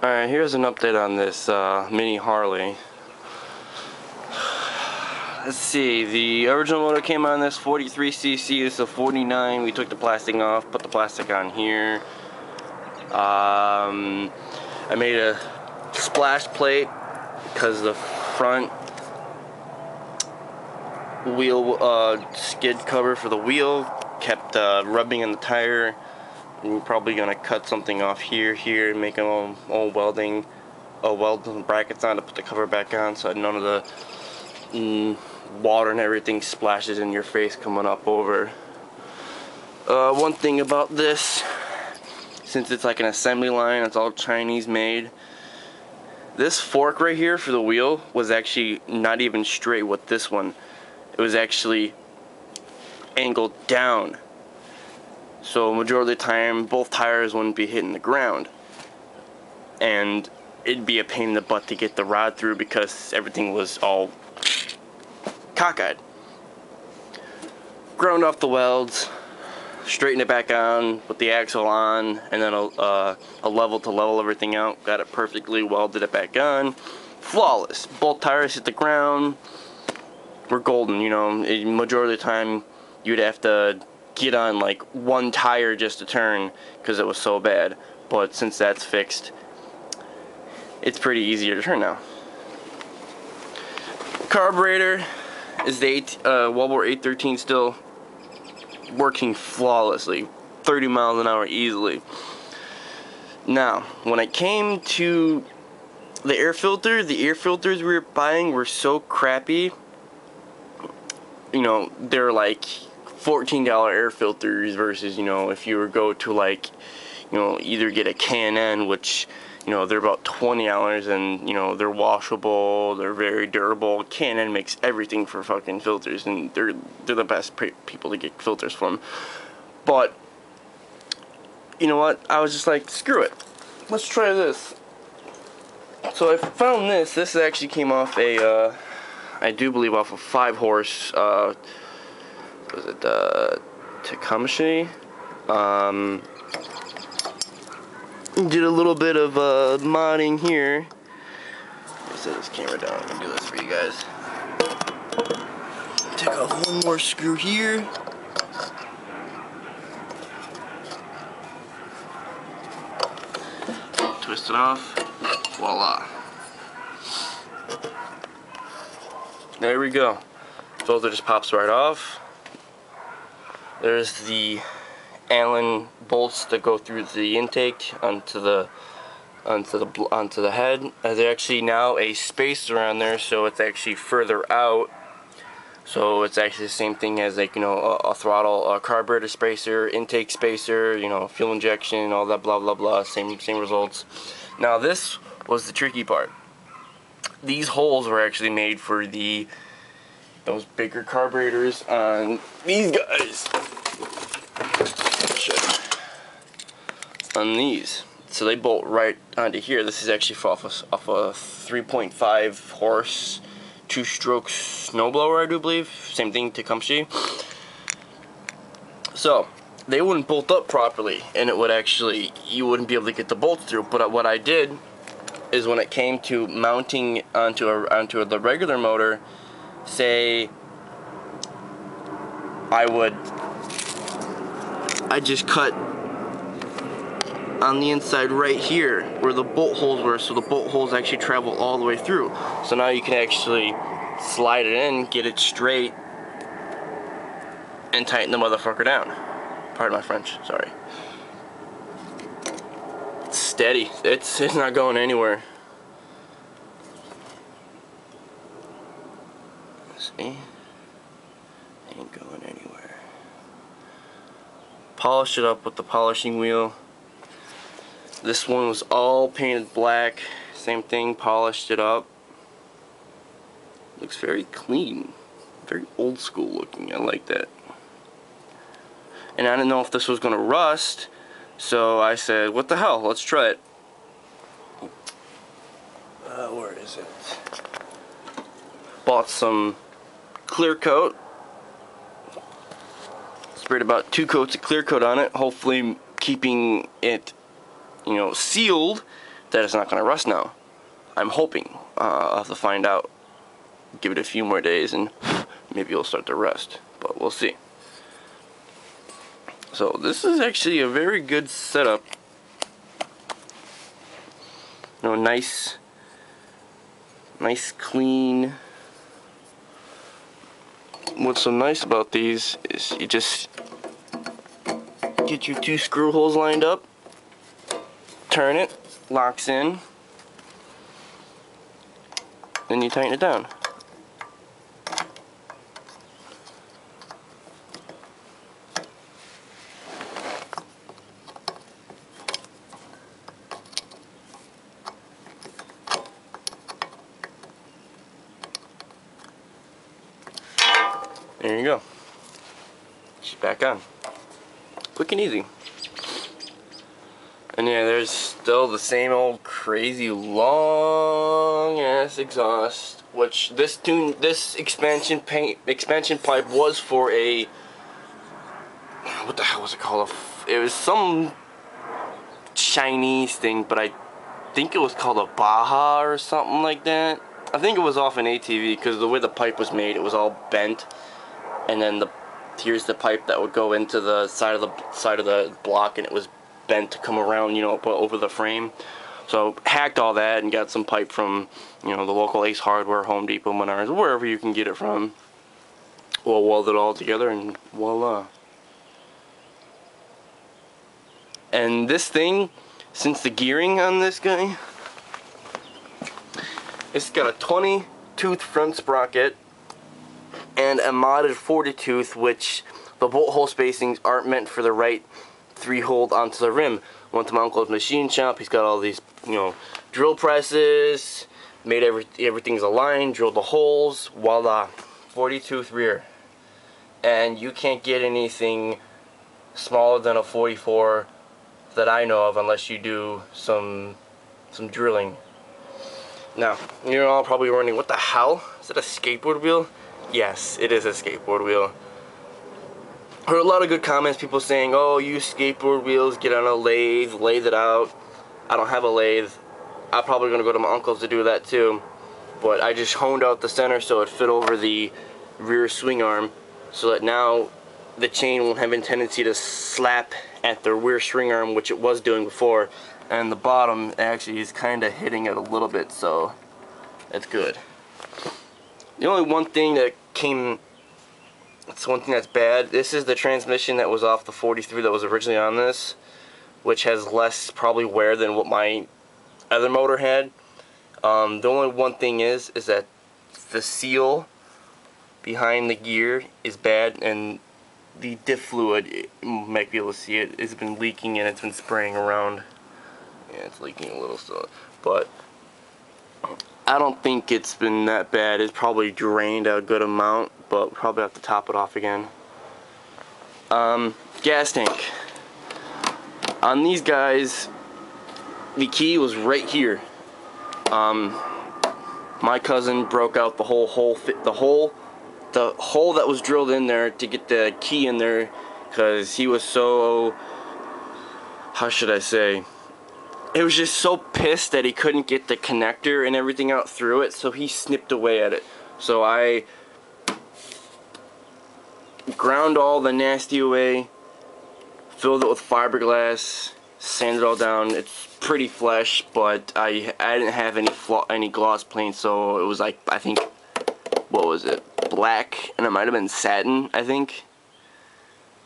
Alright, here's an update on this mini Harley. Let's see, the original motor came on this 43cc, this is a 49. We took the plastic off, put the plastic on here. I made a splash plate because the front wheel skid cover for the wheel kept rubbing on the tire. We're probably gonna cut something off here, and make an old welding brackets on to put the cover back on, so none of the water and everything splashes in your face coming up over. One thing about this, since it's like an assembly line, it's all Chinese made. This fork right here for the wheel was actually not even straight with this one. It was actually angled down. So majority of the time, both tires wouldn't be hitting the ground. And it'd be a pain in the butt to get the rod through because everything was all cockeyed. Ground off the welds, straighten it back on, put the axle on, and then a level to level everything out. Got it perfectly, welded it back on. Flawless. Both tires hit the ground. We're golden, you know. Majority of the time, you'd have to get on like one tire just to turn because it was so bad. But since that's fixed, it's pretty easier to turn now. Carburetor is the Wellbore 813 still working flawlessly, 30 miles an hour easily. Now, when it came to the air filters we were buying were so crappy. You know, they're like $14 air filters versus, you know, if you were go to like, you know, either get a K&N, which, you know, they're about $20 and, you know, they're washable, they're very durable. K&N makes everything for fucking filters, and they're the best people to get filters from. But you know what? I was just like, screw it. Let's try this. So I found this. This actually came off a I do believe off a 5-horse was it Tecumseh? Did a little bit of modding here. Let me set this camera down and do this for you guys. Take off one more screw here. Twist it off. Voila. There we go. Filter just pops right off. There's the Allen bolts that go through the intake onto the head. There's actually now a spacer on there, so it's actually further out. So it's actually the same thing as, like, you know, a throttle, a carburetor spacer, intake spacer, you know, fuel injection, all that blah blah blah. Same results. Now this was the tricky part. These holes were actually made for those bigger carburetors on these guys. On these, so they bolt right onto here. This is actually off a 3.5 horse 2-stroke snowblower, I do believe. Same thing, Tecumseh. So they wouldn't bolt up properly, and it would actually, you wouldn't be able to get the bolts through. But what I did is, when it came to mounting onto the regular motor, say I just cut on the inside right here where the bolt holes were, so the bolt holes actually travel all the way through. So now you can actually slide it in, get it straight, and tighten the motherfucker down. Pardon my French, sorry. It's steady. It's not going anywhere. See? Ain't going anywhere. Polish it up with the polishing wheel. This one was all painted black. Same thing, polished it up. Looks very clean. Very old school looking. I like that. And I didn't know if this was going to rust, so I said, what the hell, let's try it. Where is it? Bought some clear coat. Sprayed about 2 coats of clear coat on it, hopefully keeping it, you know, sealed that it's not going to rust now. I'm hoping. I'll have to find out. Give it a few more days and maybe it'll start to rust, but we'll see. So this is actually a very good setup. You know, nice clean. What's so nice about these is you just get your 2 screw holes lined up, turn it, locks in, then you tighten it down. There you go. She's back on. Quick and easy. And yeah, there's still the same old crazy long ass exhaust, which this expansion pipe was for a, what the hell was it called? It was some Chinese thing, but I think it was called a Baja or something like that. I think it was off an ATV because the way the pipe was made, it was all bent. And then here's the pipe that would go into the side of the block, and it was bent to come around, you know, over the frame. So hacked all that and got some pipe from, you know, the local Ace Hardware, Home Depot, Menards, wherever you can get it from. We'll weld it all together and voila. And this thing, since the gearing on this guy, it's got a 20-tooth front sprocket and a modded 40-tooth, which the bolt hole spacings aren't meant for the right 3-hole onto the rim. Went to my uncle's machine shop. He's got all these, you know, drill presses, made everything's aligned, drilled the holes, voila, 40-tooth rear. And you can't get anything smaller than a 44 that I know of unless you do some drilling. Now, you're all probably wondering, what the hell? Is it a skateboard wheel? Yes, it is a skateboard wheel. Heard a lot of good comments, people saying, oh, use skateboard wheels, get on a lathe it out. I don't have a lathe. I'm probably going to go to my uncle's to do that too. But I just honed out the center so it fit over the rear swing arm, so that now the chain won't have a tendency to slap at the rear swing arm, which it was doing before. And the bottom actually is kind of hitting it a little bit, so that's good. The only one thing that that's one thing that's bad. This is the transmission that was off the 43 that was originally on this, which has less probably wear than what my other motor had. The only one thing is that the seal behind the gear is bad, and the diff fluid, you might be able to see it, has been leaking and it's been spraying around. Yeah, it's leaking a little still, but I don't think it's been that bad. It's probably drained a good amount, but probably have to top it off again. Gas tank. On these guys, the key was right here. My cousin broke out the whole hole, the hole that was drilled in there to get the key in there, because he was so, how should I say, it was just so pissed that he couldn't get the connector and everything out through it, so he snipped away at it. So I ground all the nasty away, filled it with fiberglass, sanded it all down. It's pretty flesh, but I didn't have any gloss paint, so it was like, I think, what was it, black, and it might have been satin, I think.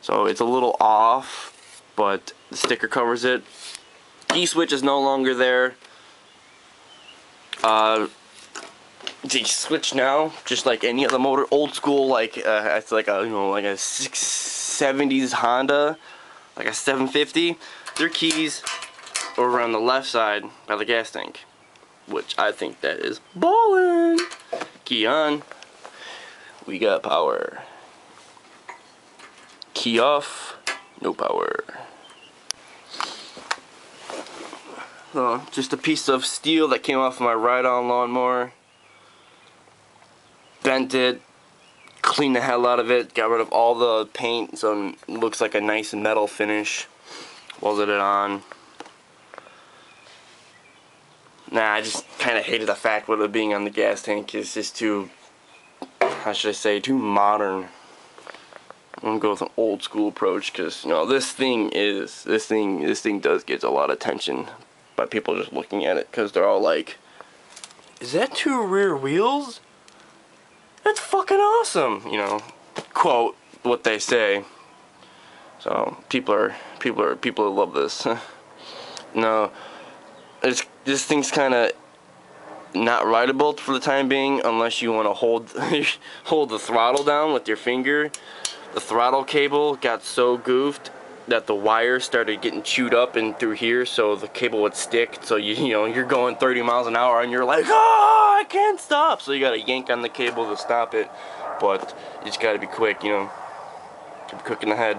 So it's a little off, but the sticker covers it. Key switch is no longer there. The switch now, just like any other motor, old school, like it's like a, you know, like a 70s Honda, like a 750. Their keys are around the left side by the gas tank, which I think that is ballin'. Key on, we got power. Key off, no power. Just a piece of steel that came off of my ride-on lawnmower. Bent it, cleaned the hell out of it, got rid of all the paint so it looks like a nice metal finish. Welded it on. Nah, I just kind of hated the fact with it being on the gas tank. It's just too, how should I say, too modern. I'm gonna go with an old school approach because, you know, this thing does get a lot of attention by people just looking at it because they're all like, is that 2 rear wheels? That's fucking awesome, you know, quote what they say. So people love this. No, this thing's kind of not rideable for the time being unless you want to hold the throttle down with your finger. The throttle cable got so goofed that the wire started getting chewed up in through here, so the cable would stick. So you know you're going 30 miles an hour and you're like, oh, I can't stop. So you gotta yank on the cable to stop it, but you just gotta be quick, you know. Be quick in the head.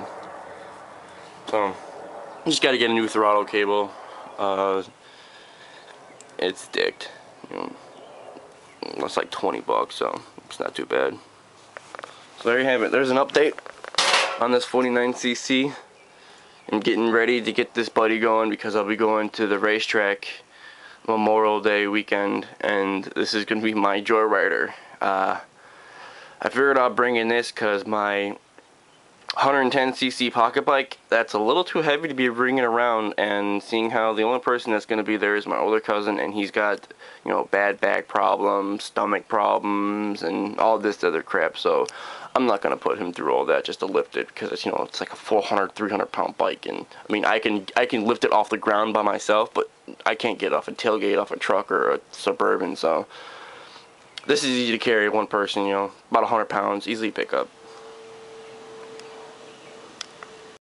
So you just gotta get a new throttle cable. It's dicked. You know, it's like 20 bucks, so it's not too bad. So there you have it. There's an update on this 49cc. I'm getting ready to get this buddy going because I'll be going to the racetrack Memorial Day weekend, and this is going to be my joyrider. I figured I'll bring in this because my 110cc pocket bike, that's a little too heavy to be bringing around, and seeing how the only person that's going to be there is my older cousin, and he's got, you know, bad back problems, stomach problems, and all this other crap, so I'm not going to put him through all that just to lift it, because it's, you know, it's like a 400-300 pound bike, and I mean, I can lift it off the ground by myself, but I can't get off a tailgate off a truck or a Suburban, so this is easy to carry, one person, you know, about 100 pounds, easily pick up.